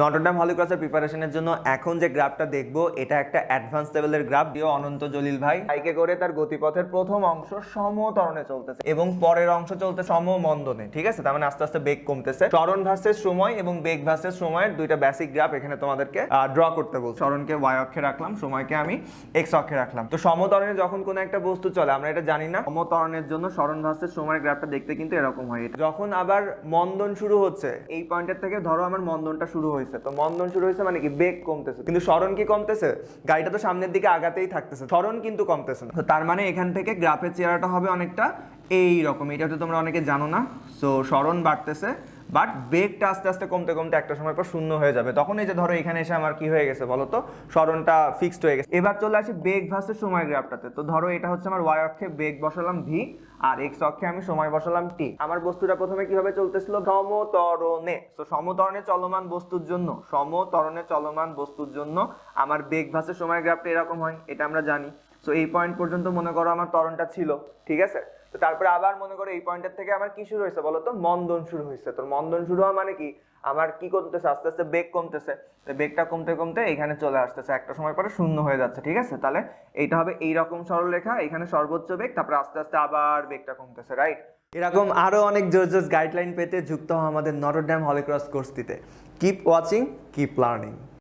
Notre Dame হলিক্রসের প্রিপারেশনের জন্য এখন যে গ্রাফটা দেখবো এটা একটা অ্যাডভান্স লেভেলের গ্রাফ দিও অনন্ত জলিল ভাই বাইকে করে তার গতিপথের প্রথম অংশ সমতরণে চলতেছে এবং পরের অংশ চলতেছে সমমন্দনে, ঠিক আছে? তার মানে আস্তে আস্তে বেগ কমতেছে। সরণ ভার্সেস সময় এবং বেগ ভার্সেস সময়ের দুইটা বেসিক গ্রাফ এখানে তোমাদেরকে ড্র করতে বলছি। সরণকে ওয়াই অক্ষে রাখলাম, সময়কে আমি এক্স অক্ষে রাখলাম। তো সমতরণে যখন কোনো একটা বস্তু চলে, আমরা এটা জানি না, সমতরণের জন্য সরণ ভার্সেস সময়ের গ্রাফটা দেখতে কিন্তু এরকম হয়। যখন আবার মন্দন শুরু হচ্ছে, এই পয়েন্টের থেকে ধরো আমার মন্দনটা শুরু হয়েছে, তো মন্দন শুরু হয়েছে মানে কি বেগ কমতেছে, কিন্তু সরণ কি কমতেছে? গাড়িটা তো সামনের দিকে আগাতেই থাকতেছে, সরণ কিন্তু কমতেছে না। তো তার মানে এখান থেকে গ্রাফের চেহারাটা হবে অনেকটা এই রকম। এটা তো তোমরা অনেকে জানো না। সো সরণ বাড়তেছে বাট বেগটা আস্তে আস্তে কমতে কমতে একটা সময় পর শূন্য হয়ে যাবে। তখন এই যে ধরো এখানে এসে আমার কি হয়ে গেছে বলো তো, সরণটা ফিক্সড হয়ে গেছে। এবার চলে আসি বেগ ভার্সেস সময় গ্রাফটাতে। তো ধরো এটা হচ্ছে আমার ওয়াই অক্ষে বেগ বসালাম ভি আর এক্স অক্ষে আমি সময় বসালাম টি। আমার বস্তুটা প্রথমে কিভাবে চলতেছিল? সমতরণে। তো সমতরণে চলমান বস্তুর জন্য, সমতরণে চলমান বস্তুর জন্য আমার বেগ ভার্সেস সময় গ্রাফটা এরকম হয়, এটা আমরা জানি। সো এই পয়েন্ট পর্যন্ত মনে করো আমার ত্বরণটা ছিল, ঠিক আছে? তো তারপরে আবার মনে করো এই পয়েন্টের থেকে আমার কি শুরু হয়েছে বলো তো? মন্দন শুরু হয়েছে। তো মন্দন শুরু হওয়া মানে কি? আমার কি করতেছে? আস্তে আস্তে বেগ কমতেছে। তো বেগটা কমতে কমতে এখানে চলে আসতেছে, একটা সময় পরে শূন্য হয়ে যাচ্ছে, ঠিক আছে? তাহলে এইটা হবে এইরকম সরলরেখা, এখানে সর্বোচ্চ বেগ, তারপরে আস্তে আস্তে আবার বেগটা কমতেছে, রাইট? এরকম আরো অনেক জোর জোর গাইডলাইন পেতে যুক্ত হও আমাদের নটরডেম হলিক্রস কোর্সটিতে। Keep watching, keep learning.